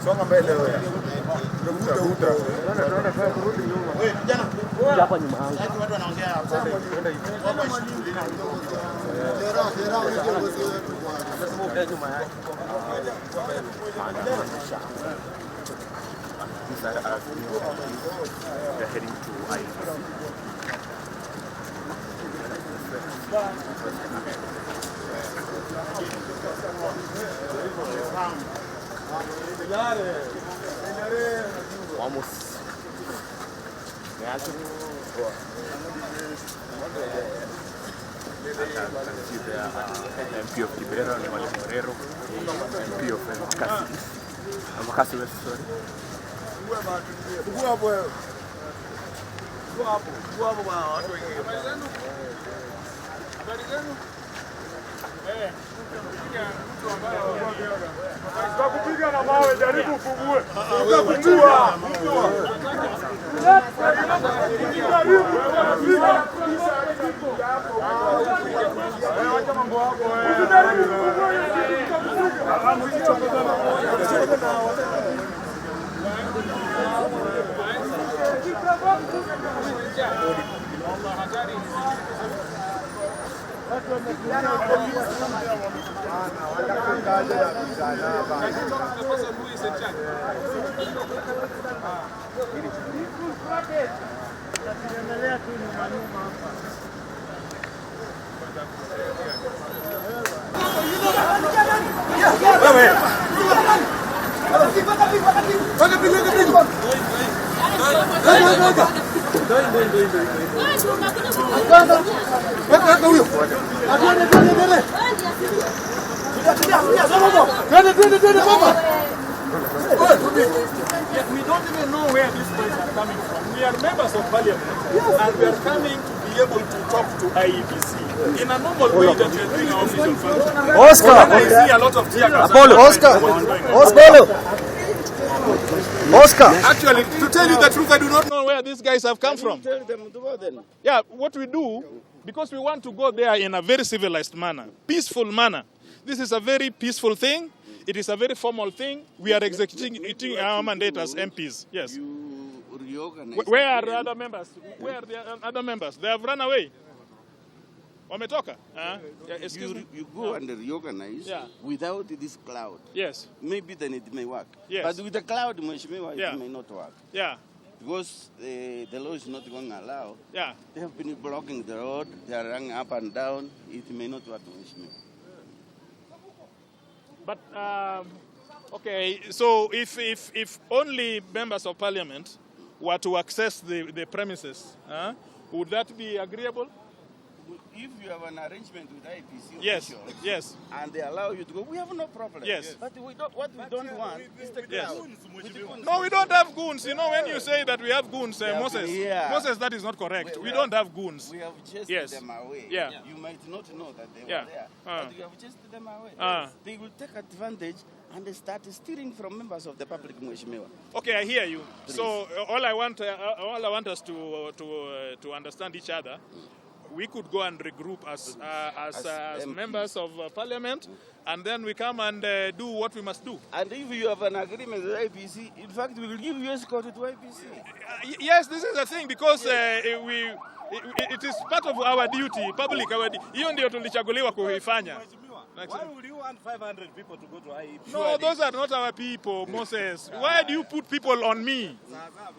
Songa mbele wewe. Hapa nyuma yangu. Watu wanaongea hapa. They're heading to IFC. Almost. See there MP of Kibera, Morero, MP of Makasi West, sorry. Kupiga na mawe, jaribu ufungue. Utakutua. Wacha mambo hapo wewe. We don't even know where these boys are coming from. We are members of parliament, and we are coming to be able to talk to IEBC in a normal way that we are doing our official function. Oscar! I see a lot of tear gas. Oscar! Actually, to tell you the truth, I do not know where these guys have come from. Tell them to go then. Yeah, what we do, because we want to go there in a very civilized manner, peaceful manner. This is a very peaceful thing. It is a very formal thing. We are executing our mandate as MPs. Yes. You reorganize. Where are the other members? Where are the other members? They have run away. Wametoka? Excuse me? You go and reorganize without this cloud. Yes. Maybe then it may work. Yes. But with the cloud, Mheshimiwa, it may not work. Yeah. Because the law is not going to allow. Yeah. They have been blocking the road. They are running up and down. It may not work, Mheshimiwa. But, okay, so if only members of parliament were to access the premises, would that be agreeable? If you have an arrangement with IPC Yes, officials, yes. and they allow you to go, we have no problem. Yes. But what we don't want is the crowd. No, we don't have goons. You know, when you say that we have goons, Moses, Moses, that is not correct. We don't have goons. We have chased them away. Yeah. You might not know that they were there, but you have chased them away. They will take advantage and they start stealing from members of the public, Mheshimiwa. Okay, I hear you. Please. So all I want us to understand each other. We could go and regroup as members of parliament, and then we come and do what we must do. And if you have an agreement with IPC, in fact, we will give you escort to IPC. Yes, this is the thing, because it is part of our duty, public. Hiyo ndio tulichaguliwa kuifanya. Why would you want 500 people to go to IEP? No, those are not our people, Moses. Why do you put people on me?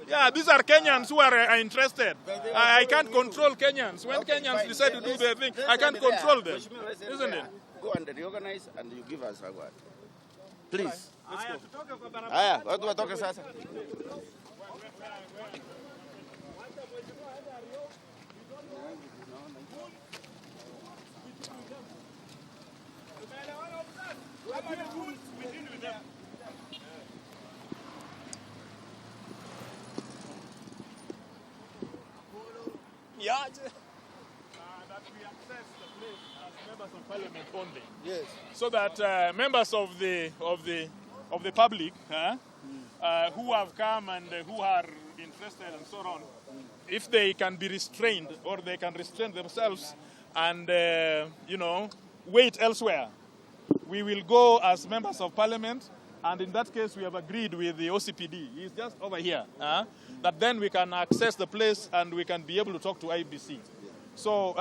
Yeah, these are Kenyans who are interested. I can't control Kenyans. When Kenyans decide to do their thing, I can't control them. Isn't it? Go and reorganize and you give us a word. Please. Let's go. Aya, watu watoke sasa. we access the place as members of parliament only. Yes. So that members of the public who have come and who are interested and so on, if they can be restrained or they can restrain themselves and wait elsewhere, we will go as members of parliament. And in that case, we have agreed with the OCPD. He's just over here. That then we can access the place and we can be able to talk to IBC. So,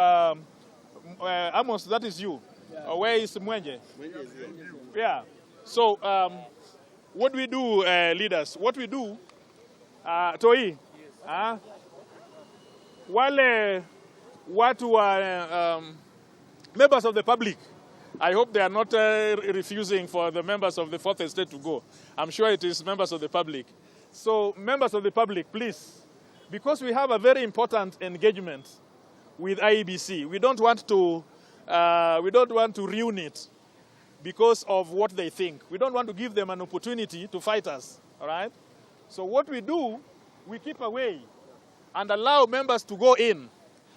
Amos, that is you. Yeah. Where is Mwenje? Mwenje is here. Yeah. So, what we do, leaders, what we do, Toi, wale watu are members of the public, I hope they are not refusing for the members of the fourth estate to go. I'm sure it is members of the public. So, members of the public, please, because we have a very important engagement with IEBC, we don't want to ruin it because of what they think. We don't want to give them an opportunity to fight us, all right? So what we do, we keep away and allow members to go in.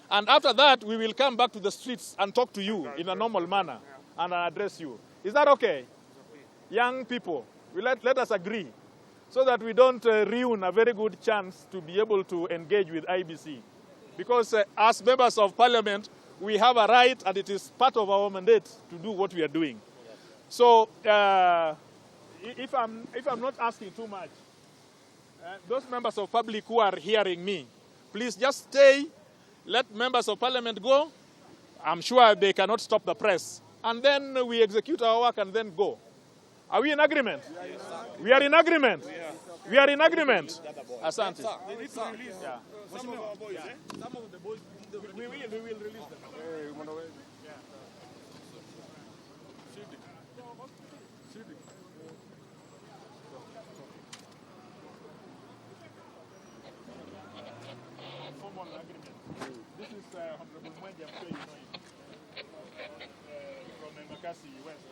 And after that, we will come back to the streets and talk to you in a normal manner and address you. Is that okay? Young people, let us agree so that we don't ruin a very good chance to be able to engage with IBC. Because as members of parliament, we have a right and it is part of our mandate to do what we are doing. So if I'm not asking too much, those members of public who are hearing me, please just stay, let members of parliament go. I'm sure they cannot stop the press. And then we execute our work and then go. Are we in agreement? Yes, we are in agreement. We are in agreement. Asante. They need to release some of our boys. Some of the boys. We will release them. Formal agreement. This is Honorable Mwenje, I'm sure you know him. From Embakasi West.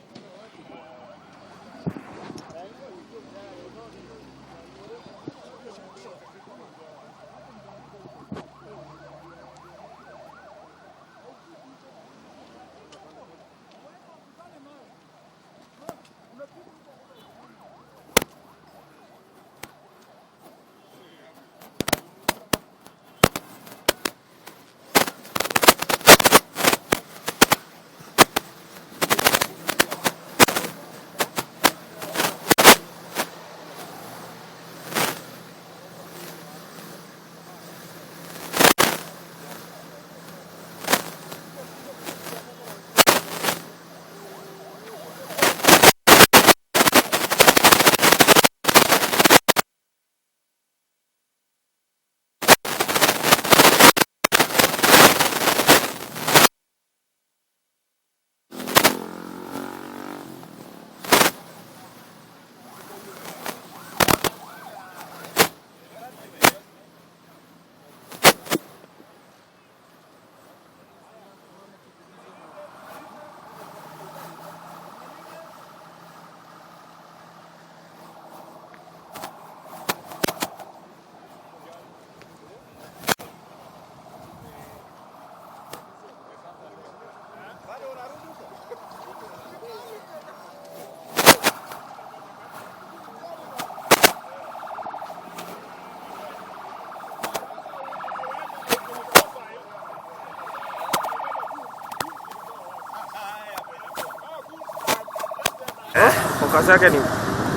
Kazi yake ni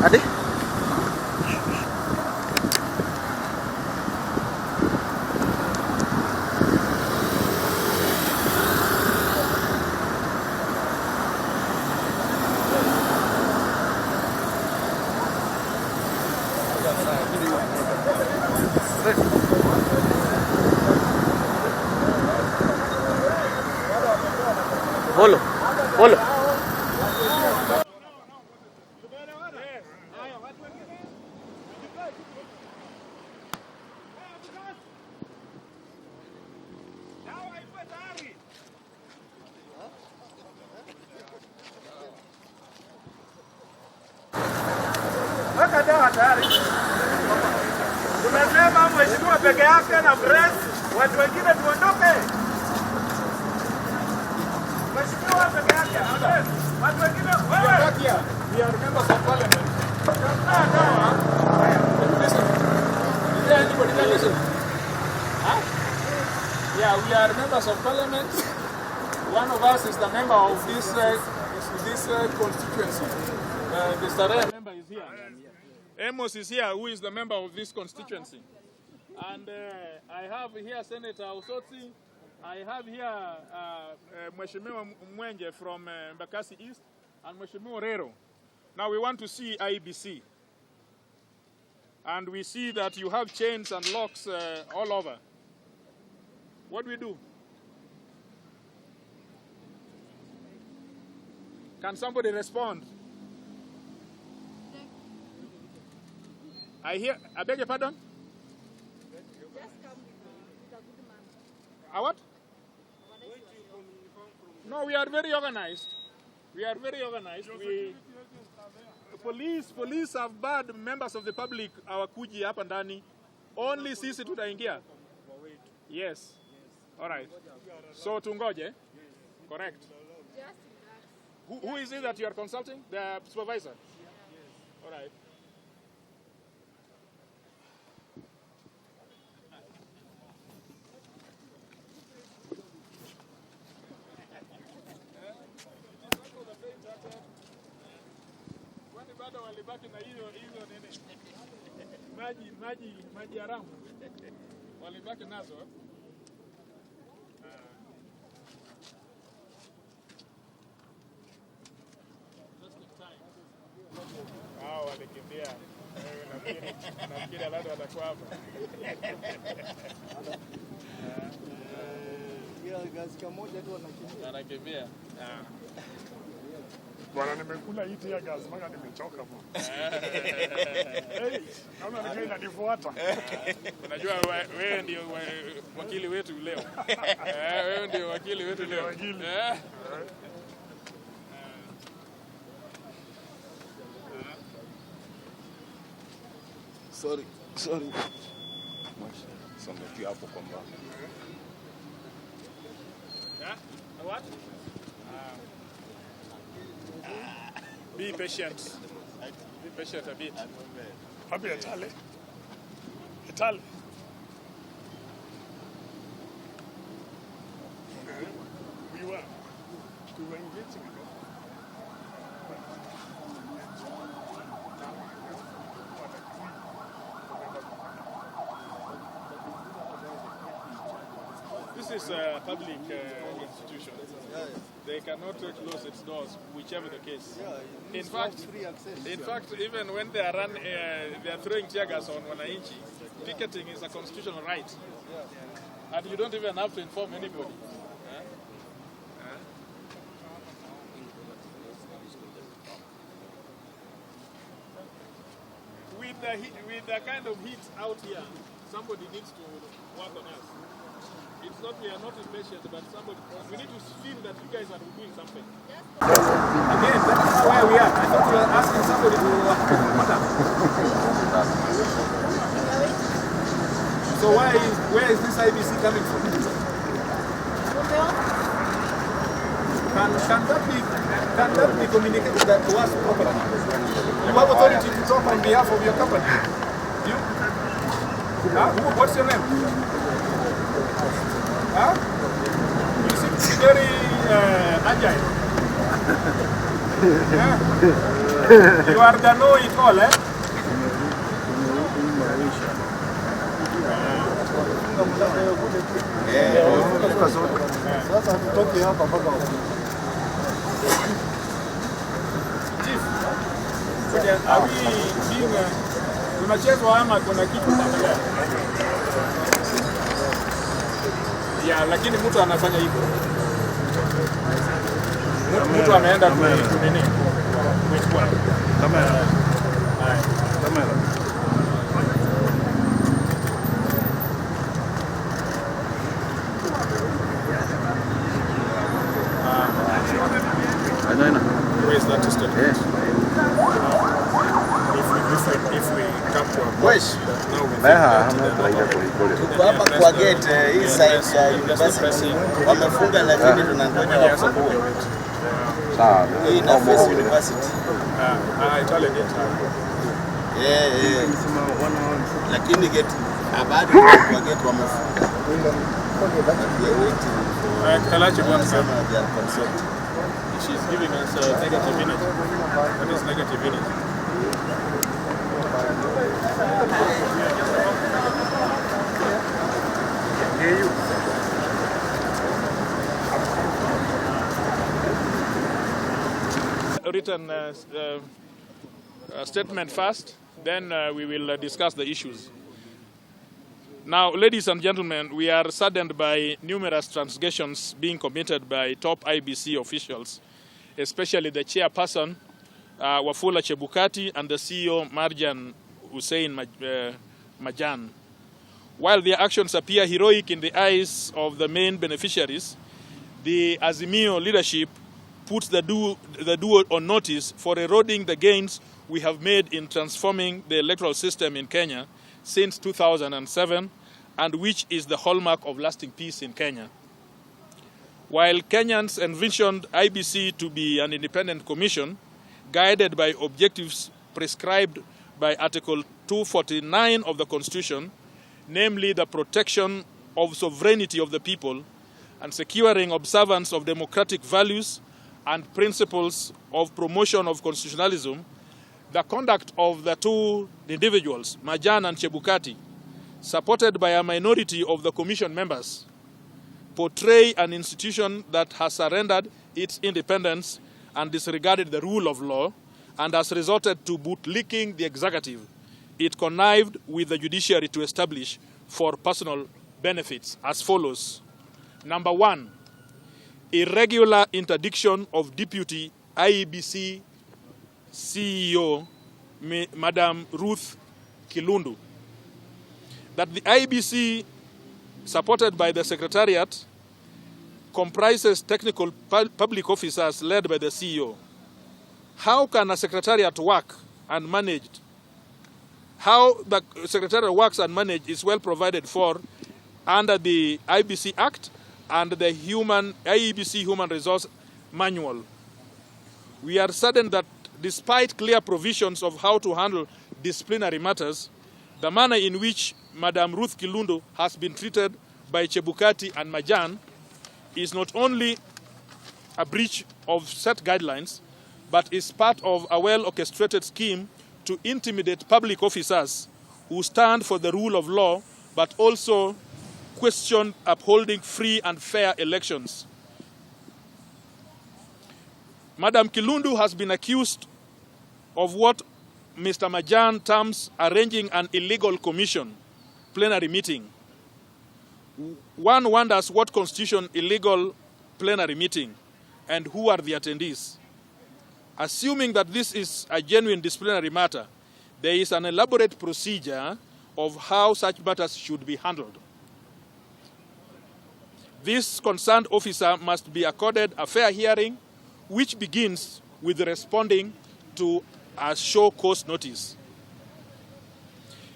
hadi Bolo. Tumesema mheshimiwa peke yake na press Watu wengine tuondoke. Mheshimiwa peke yake. Watu wengine wewe. We are members of parliament. Listen. Is there anybody that listen? Huh? Yeah, we are members of parliament. One of us is the member of this constituency. The Saraya member is here. Amos is here, who is the member of this constituency. And I have here Senator Osotsi. I have here Mheshimiwa Mwenje from Mbakasi East and Mheshimiwa Rero. Now we want to see IBC. And we see that you have chains and locks all over. What do we do? Can somebody respond? I beg your pardon? What? No, we are very organized. We are very organized. Police have barred members of the public hawakuji hapa ndani. Only sisi tutaingia. Yes. All right. So tungoje. Correct. Who is it that you are consulting? The supervisor? All right. Walibaki na hiyo nini? Maji haramu. Walibaki nazo. Walikimbia. Nafikiri labda watakuwa hapa. Gazi kamoja tu wanakimbia. Bwana nimekula hii tia gas mpaka nimechoka bwana. Naona nikaa inanifuata. Unajua wewe ndio wakili wetu leo. Wewe ndio wakili wetu leo. Sorry. Songa tu hapo kwamba. What? Be patient. Be patient a bit. Happy Itali. Itali. We were engaging. This is a public institution. They cannot close its doors, whichever the case. In fact, even when they are throwing tear gas on wananchi, picketing is a constitutional right, and you don't even have to inform anybody. With the kind of heat out here, somebody needs to work on us. It's not we are not impatient, but we need to feel that you guys are doing something. Again, that's where we are. I thought you were asking somebody to what up. So where is this IBC coming from? Can that be communicated to us properly? You have authority to talk on behalf of your company. You? What's your name? You seem to be very agile. You are the know-it-all, eh? Chief, are we being tunachezwa ama kuna kitu kinaendelea? Ya, lakini mtu anafanya hivyo. Mtu ameenda kunini? Kuchukua. Kamera. Where is that statement? Yes. If we if we come to a point that now we think hapa kwa gate hii side ya university wamefunga, lakini tunangoja wafungue. Sawa. Hii na face university. Italy gate. Lakini gate abadi kwa gate wamefunga. Kalachi wants to she's giving us negative energy. What is negative energy? Written statement first, then we will discuss the issues. Now, ladies and gentlemen, we are saddened by numerous transgressions being committed by top IBC officials, especially the chairperson, Wafula Chebukati, and the CEO, Marjan Hussein Majan. While their actions appear heroic in the eyes of the main beneficiaries, the Azimio leadership puts the duo on notice for eroding the gains we have made in transforming the electoral system in Kenya since 2007, and which is the hallmark of lasting peace in Kenya. While Kenyans envisioned IBC to be an independent commission, guided by objectives prescribed by Article 249 of the Constitution, namely the protection of sovereignty of the people and securing observance of democratic values and principles of promotion of constitutionalism, the conduct of the two individuals, Majan and Chebukati, supported by a minority of the commission members, portray an institution that has surrendered its independence and disregarded the rule of law and has resorted to bootlicking the executive it connived with the judiciary to establish for personal benefits as follows. Number 1, irregular interdiction of Deputy IEBC CEO, Madam Ruth Kilundu. That the IEBC, supported by the Secretariat, comprises technical public officers led by the CEO. How can a Secretariat work and managed? How the Secretariat works and managed is well provided for under the IBC Act and the IEBC Human Resource Manual. We are saddened that despite clear provisions of how to handle disciplinary matters, the manner in which Madam Ruth Kilundu has been treated by Chebukati and Majan is not only a breach of set guidelines, but is part of a well-orchestrated scheme to intimidate public officers who stand for the rule of law, but also question upholding free and fair elections. Madam Kilundu has been accused of what Mr. Majan terms arranging an illegal commission plenary meeting. One wonders what constitutes illegal plenary meeting and who are the attendees. Assuming that this is a genuine disciplinary matter, there is an elaborate procedure of how such matters should be handled. This concerned officer must be accorded a fair hearing, which begins with responding to a show cause notice.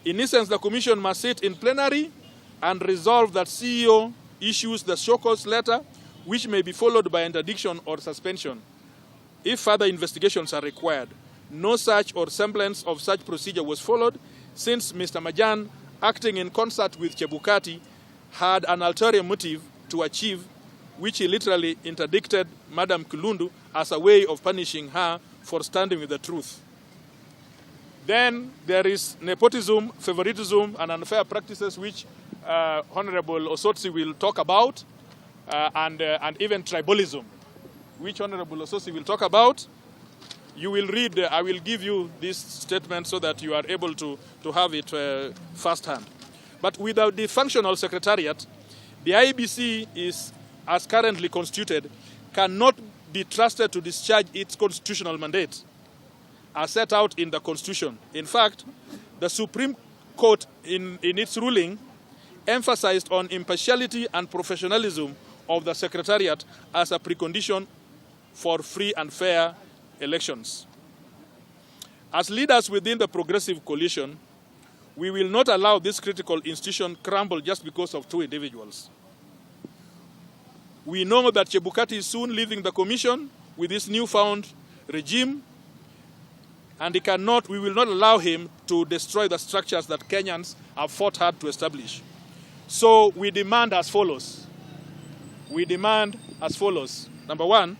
In essence, the commission must sit in plenary and resolve that CEO issues the show cause letter, which may be followed by interdiction or suspension. If further investigations are required, no such or semblance of such procedure was followed, since Mr. Majan, acting in concert with Chebukati, had an ulterior motive to achieve, which he literally interdicted Madam Kilundu as a way of punishing her for standing with the truth. Then there is nepotism, favoritism, and unfair practices, which Honorable Osotsi will talk about, and even tribalism, which Honorable Osotsi will talk about. You will read, I will give you this statement so that you are able to have it firsthand. But without the functional secretariat, the IBC is, as currently constituted, cannot be trusted to discharge its constitutional mandate as set out in the Constitution. In fact, the Supreme Court in its ruling emphasized on impartiality and professionalism of the Secretariat as a precondition for free and fair elections. As leaders within the progressive coalition, we will not allow this critical institution crumble just because of two individuals. We know that Chebukati is soon leaving the commission with this newfound regime, and we will not allow him to destroy the structures that Kenyans have fought hard to establish. So we demand as follows. We demand as follows. Number one,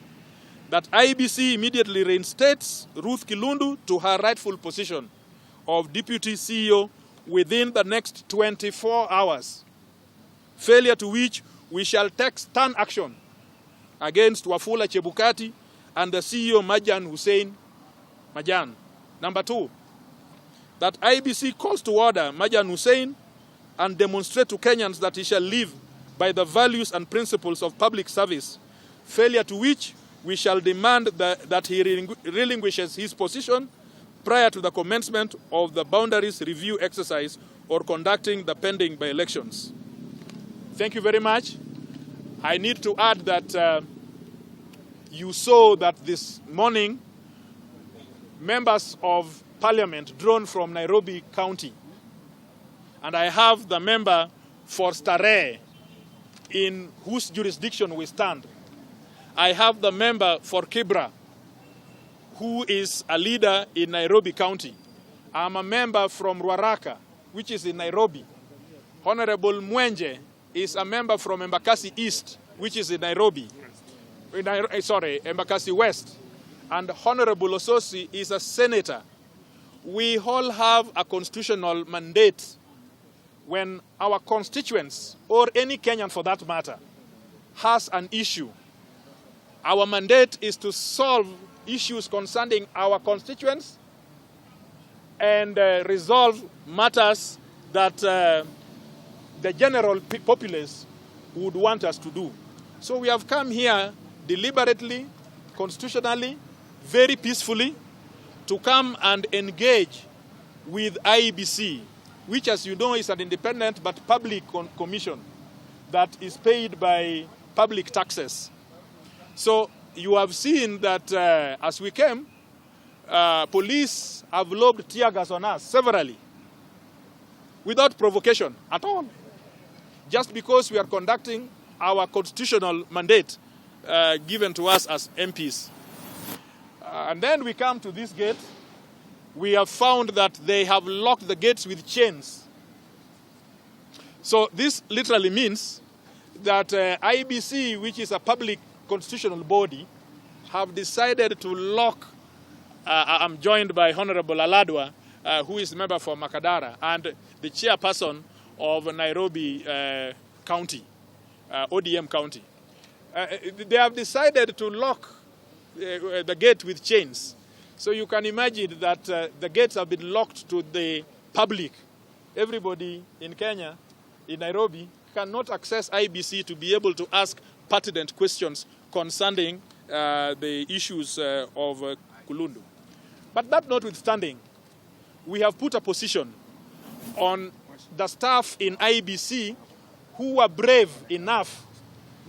that IEBC immediately reinstates Ruth Kilundu to her rightful position of Deputy CEO within the next 24 hours, failure to which we shall take stern action against Wafula Chebukati and the CEO Majan Hussein Majan. Number two, that IEBC calls to order Majan Hussein and demonstrate to Kenyans that he shall live by the values and principles of public service, failure to which we shall demand that he relinquishes his position prior to the commencement of the boundaries review exercise or conducting the pending by-elections. Thank you very much. I need to add that you saw that this morning members of parliament drawn from Nairobi County, and I have the member for Starehe in whose jurisdiction we stand. I have the member for Kibra, who is a leader in Nairobi County. I'm a member from Ruaraka, which is in Nairobi. Honorable Mwenje is a member from Embakasi East, which is in Nairobi. Embakasi West. And Honorable Ososi is a senator. We all have a constitutional mandate when our constituents, or any Kenyan for that matter, has an issue. Our mandate is to solve issues concerning our constituents and resolve matters that the general populace would want us to do. So we have come here deliberately, constitutionally, very peacefully, to come and engage with IEBC, which, as you know, is an independent but public commission that is paid by public taxes. So you have seen that as we came, police have lobbed tear gas on us severally, without provocation at all, just because we are conducting our constitutional mandate given to us as MPs. And then we come to this gate. We have found that they have locked the gates with chains. So this literally means that IEBC, which is a public constitutional body, have decided to lock. I'm joined by Honorable Aladwa, who is a member for Makadara, and the chairperson of Nairobi County, ODM County. They have decided to lock the gate with chains. So you can imagine that the gates have been locked to the public. Everybody in Kenya, in Nairobi, cannot access IEBC to be able to ask pertinent questions concerning the issues of Kulundu. But that notwithstanding, we have put a position on the staff in IEBC who were brave enough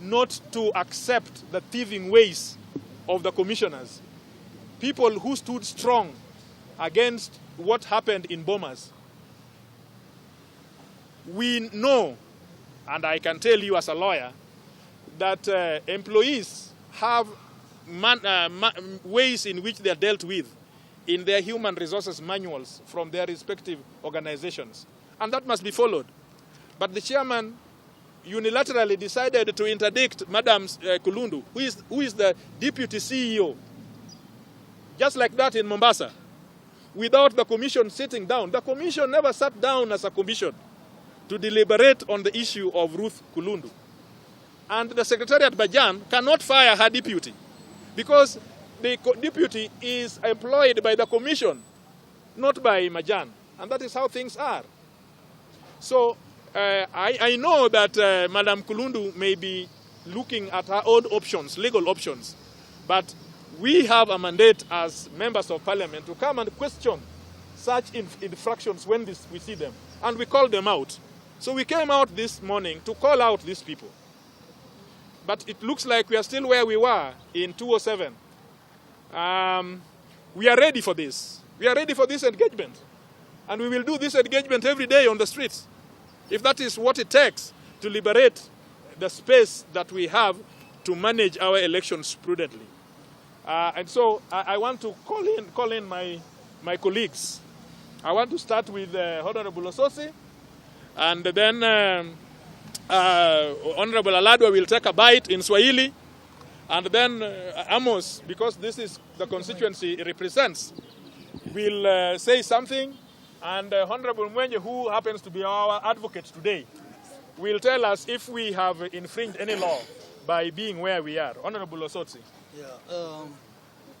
not to accept the thieving ways of the commissioners. People who stood strong against what happened in Bomas. We know, and I can tell you as a lawyer, that employees have ways in which they are dealt with in their human resources manuals from their respective organizations. And that must be followed. But the chairman unilaterally decided to interdict Madam Kulundu, who is the deputy CEO, just like that in Mombasa, without the commission sitting down. The commission never sat down as a commission to deliberate on the issue of Ruth Kulundu. And the Secretariat Bajan cannot fire her deputy because the deputy is employed by the commission, not by Majan. And that is how things are. So I know that Madam Kulundu may be looking at her own options, legal options, but we have a mandate as members of parliament to come and question such infractions when we see them. And we call them out. So we came out this morning to call out these people. But it looks like we are still where we were in 2007. We are ready for this. We are ready for this engagement. And we will do this engagement every day on the streets, if that is what it takes to liberate the space that we have to manage our elections prudently. And so I want to call in my colleagues. I want to start with Honorable Ososi, and then Honorable Aladwa will take a bite in Swahili, and then Amos, because this is the constituency it represents, will say something, and Honorable Mwenye, who happens to be our advocate today, will tell us if we have infringed any law by being where we are. Honorable Ososi. Yeah,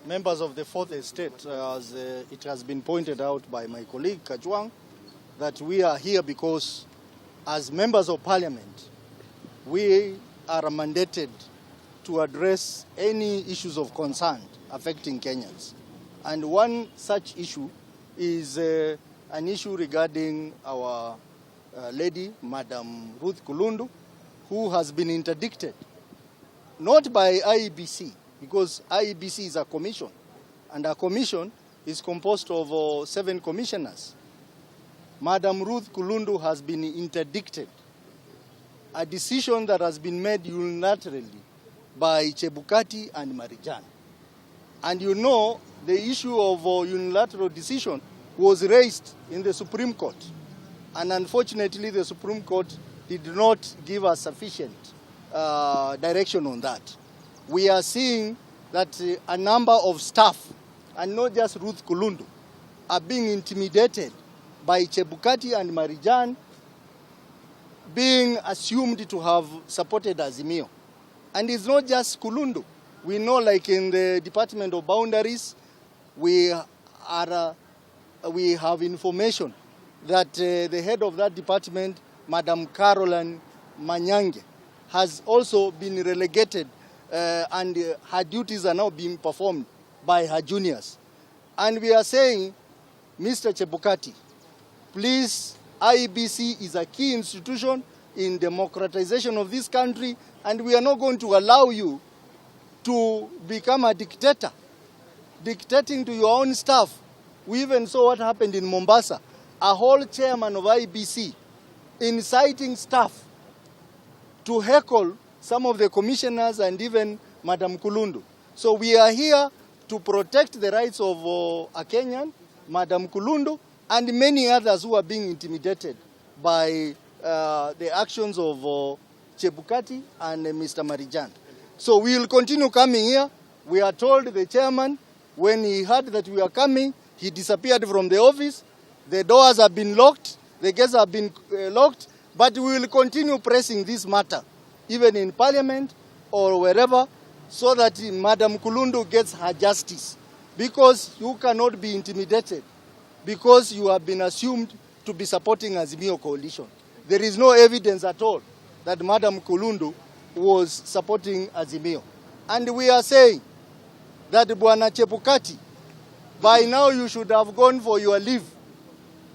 members of the Fourth Estate, as it has been pointed out by my colleague Kajwang, that we are here because as members of parliament, we are mandated to address any issues of concern affecting Kenyans. And one such issue is an issue regarding our lady, Madam Ruth Kulundu, who has been interdicted, not by IEBC, because IEBC is a commission, and a commission is composed of 7 commissioners. Madam Ruth Kulundu has been interdicted, a decision that has been made unilaterally by Chebukati and Marijan. And you know, the issue of unilateral decision was raised in the Supreme Court. And unfortunately, the Supreme Court did not give us sufficient direction on that. We are seeing that a number of staff, and not just Ruth Kulundu, are being intimidated by Chebukati and Marijan, being assumed to have supported Azimio. And it's not just Kulundu. We know, like in the Department of Boundaries, we have information that the head of that department, Madam Caroline Manyange, has also been relegated and her duties are now being performed by her juniors. And we are saying, Mr. Chebukati, please, IEBC is a key institution in democratization of this country, and we are not going to allow you to become a dictator, dictating to your own staff. We even saw what happened in Mombasa. A whole chairman of IEBC inciting staff to heckle some of the commissioners and even Madam Kulundu. So we are here to protect the rights of a Kenyan, Madam Kulundu, and many others who are being intimidated by the actions of Chebukati and Mr. Marijan. So we will continue coming here. We are told the chairman, when he heard that we are coming, he disappeared from the office. The doors have been locked, the gates have been locked, but we will continue pressing this matter, even in parliament or wherever, so that Madam Kulundu gets her justice. Because you cannot be intimidated, because you have been assumed to be supporting Azimio coalition. There is no evidence at all that Madam Kulundu was supporting Azimio. And we are saying that Bwana Chebukati, by now you should have gone for your leave.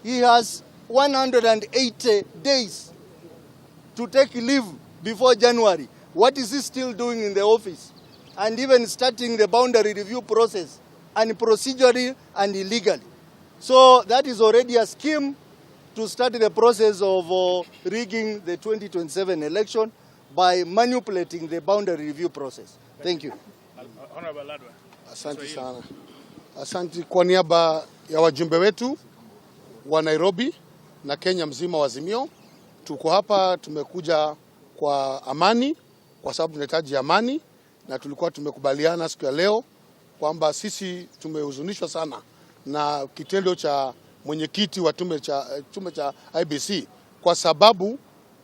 He has 180 days to take leave before January. What is he still doing in the office? And even starting the boundary review process, and procedurally and illegally. So that is already a scheme to start the process of rigging the 2027 election by manipulating the boundary review process. Thank you. Honorable Aladwa. Asante sana. Asante kwa niaba ya wajumbe wetu wa Nairobi na Kenya mzima wa Azimio. Tuko hapa, tumekuja kwa amani, kwa sababu tunahitaji amani, na tulikuwa tumekubaliana siku ya leo kwamba sisi tumehuzunishwa sana na kitendo cha mwenyekiti wa tume cha IEBC, kwa sababu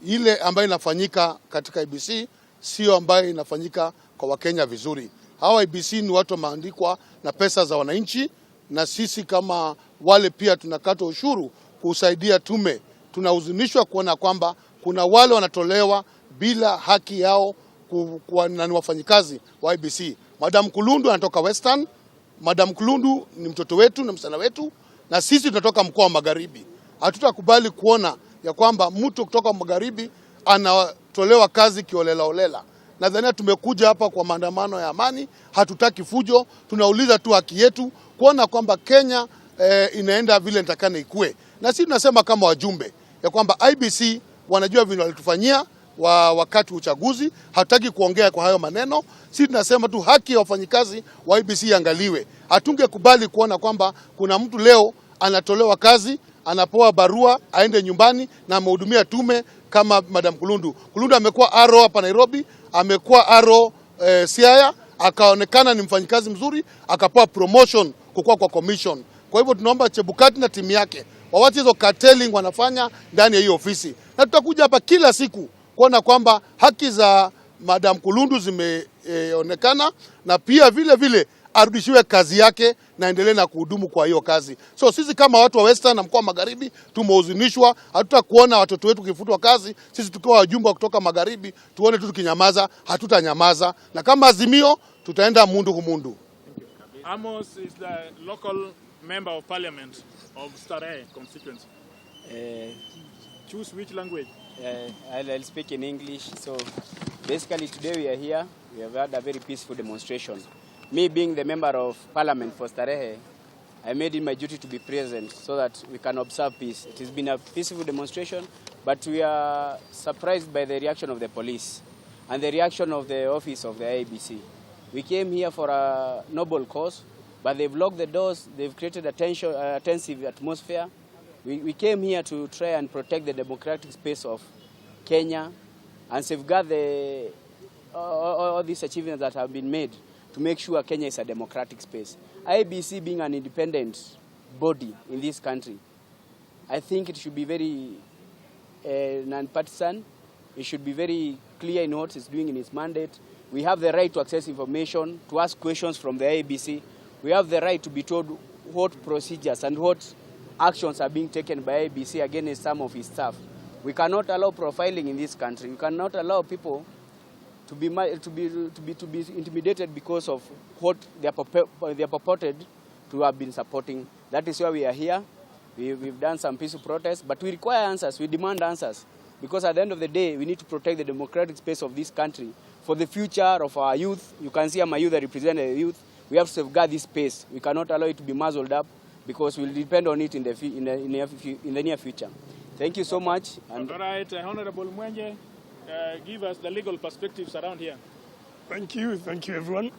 ile ambayo inafanyika katika IEBC sio ambayo inafanyika kwa Wakenya vizuri. Hawa IEBC ni watu wameandikwa na pesa za wananchi, na sisi kama wale pia tunakata ushuru kusaidia tume. Tunahuzunishwa kuona kwamba kuna wale wanatolewa bila haki yao na ni wafanyikazi wa IEBC. Madam Kulundu anatoka Western. Madam Kulundu ni mtoto wetu na msana wetu, na sisi tunatoka mkoa wa Magharibi. Hatutakubali kuona ya kwamba mtu kutoka Magharibi anatolewa kazi kiolela olela. Nadhani tumekuja hapa kwa maandamano ya amani, hatutaki fujo, tunauliza tu haki yetu, kuona kwamba Kenya inaenda vile nitakana ikue. Na sisi tunasema kama wajumbe ya kwamba IBC wanajua vile walitufanyia wakati uchaguzi, hataki kuongea kwa hayo maneno. Sisi tunasema tu haki ya wafanyikazi wa IBC iangaliwe. Hatungekubali kuona kwamba kuna mtu leo anatolewa kazi, anapoa barua aende nyumbani na amehudumia tume kama Madam Kulundu. Kulundu amekuwa aro hapa Nairobi, amekuwa aro Siaya, akaonekana ni mfanyikazi mzuri, akapewa promotion kukua kwa commission. Kwa hivyo tunaomba Chebukati na timu yake wawache hizo carteling wanafanya ndani ya hiyo ofisi. Na tutakuja hapa kila siku kuona kwamba haki za Madam Kulundu zimeonekana na pia vile vile arudishiwe kazi yake na endelee na kuhudumu kwa hiyo kazi. So sisi kama watu wa Western na mkoa wa Magharibi tumehuzunishwa, hatutakuona watoto wetu kifutwa kazi. Sisi tukiwa wajumbe kutoka Magharibi tuone tu tukinyamaza, hatutanyamaza. Na kama Azimio tutaenda mundu humundu. Amos is the local member of parliament of Starehe constituency. Choose which language? I'll speak in English. So basically today we are here. We have had a very peaceful demonstration. Me being the member of parliament for Starehe, I made it my duty to be present so that we can observe peace. It has been a peaceful demonstration, but we are surprised by the reaction of the police and the reaction of the office of the IBC. We came here for a noble cause, but they've locked the doors, they've created a tensive atmosphere. We came here to try and protect the democratic space of Kenya and safeguard all these achievements that have been made to make sure Kenya is a democratic space. IBC being an independent body in this country, I think it should be very non-partisan. It should be very clear in what it's doing in its mandate. We have the right to access information, to ask questions from the IBC. We have the right to be told what procedures and what actions are being taken by IBC against some of its staff. We cannot allow profiling in this country. We cannot allow people to be intimidated because of what they are purported to have been supporting. That is why we are here. We've done some peaceful protests, but we require answers. We demand answers, because at the end of the day, we need to protect the democratic space of this country for the future of our youth. You can see I'm a youth that represent the youth. We have to safeguard this space. We cannot allow it to be muzzled up, because we'll depend on it in the near future. Thank you so much. And all right, Honorable Mwenje, give us the legal perspectives around here. Thank you everyone.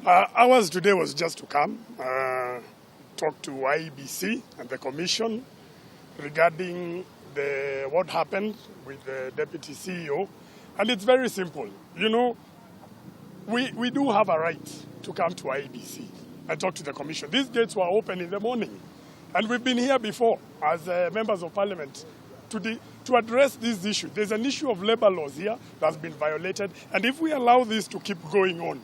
Ours today was just to come, talk to IBC and the Commission regarding what happened with the Deputy CEO. And it's very simple. You know, we do have a right to come to IBC and talk to the Commission. These gates were open in the morning. And we've been here before as members of Parliament to address this issue. There's an issue of labor laws here that's been violated. And if we allow this to keep going on,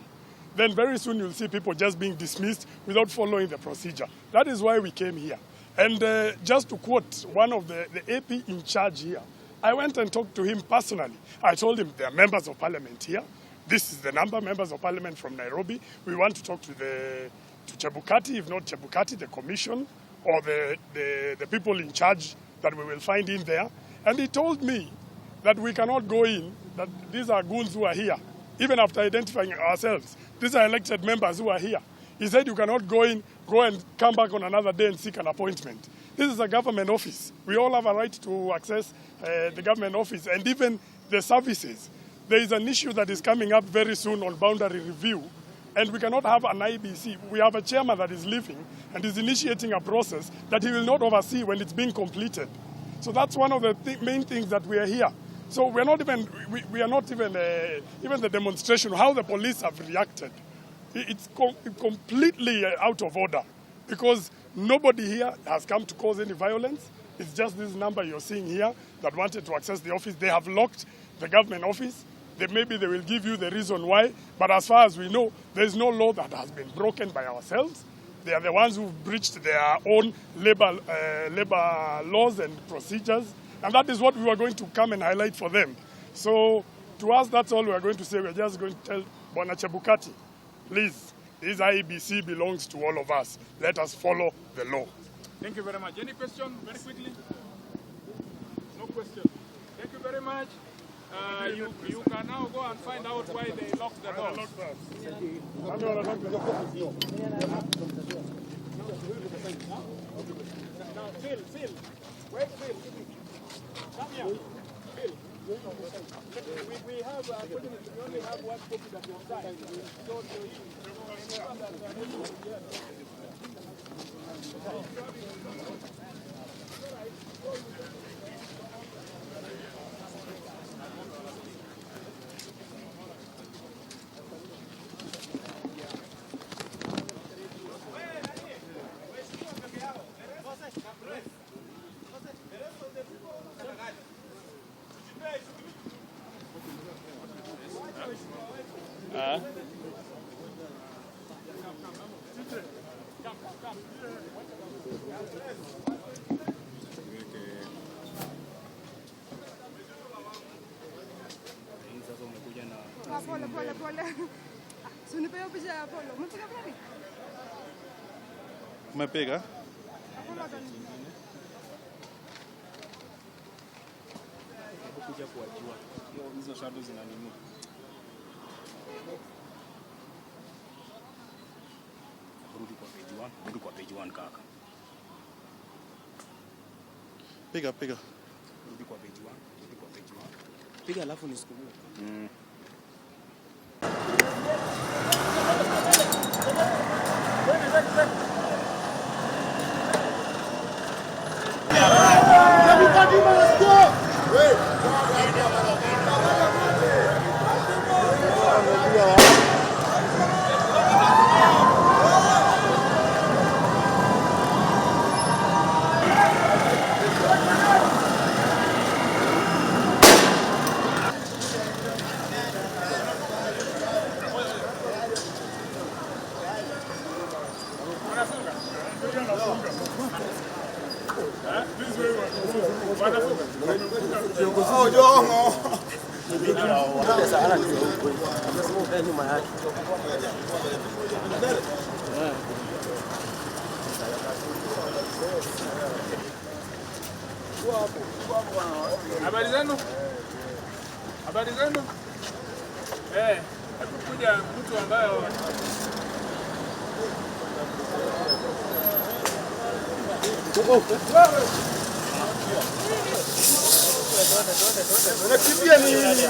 then very soon you'll see people just being dismissed without following the procedure. That is why we came here. And just to quote one of the AP in charge here, I went and talked to him personally. I told him there are members of Parliament here. This is the number, members of Parliament from Nairobi. We want to talk to Chebukati, if not Chebukati, the Commission, or the people in charge that we will find in there. And he told me that we cannot go in, that these are goons who are here, even after identifying ourselves. These are elected members who are here. He said you cannot go in, go and come back on another day and seek an appointment. This is a government office. We all have a right to access the government office and even the services. There is an issue that is coming up very soon on boundary review, and we cannot have an IBC. We have a chairman that is leaving and is initiating a process that he will not oversee when it's being completed. So that's one of the main things that we are here. So we are not even even the demonstration, how the police have reacted. It's completely out of order, because nobody here has come to cause any violence. It's just this number you're seeing here that wanted to access the office. They have locked the government office. Maybe they will give you the reason why, but as far as we know, there's no law that has been broken by ourselves. They are the ones who breached their own labor laws and procedures, and that is what we were going to come and highlight for them. So to us, that's all we are going to say. We're just going to tell Bwana Chebukati, please, this IEBC belongs to all of us. Let us follow the law. Thank you very much. Any question very quickly? No question. Thank you very much. You can now go and find out why they locked the doors. Phil. Wait, Phil. Come here. Phil. We have, unfortunately, we only have one copy that we have signed. Pole. Sunipe picha ya Apollo. Umepiga wapi? Umepiga? Apollo gani? Kuja kuajua. Hizo shadows zina nini? Rudi kwa page 1 kaka. Piga. Rudi kwa page 1. Piga alafu nisikumbuke. Everybody must go! Habari zenu? Kuja mtu ambayo Unakimbia nini?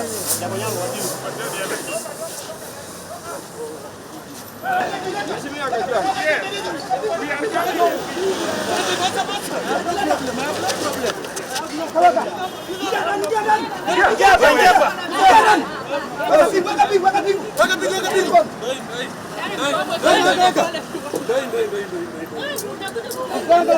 Twende.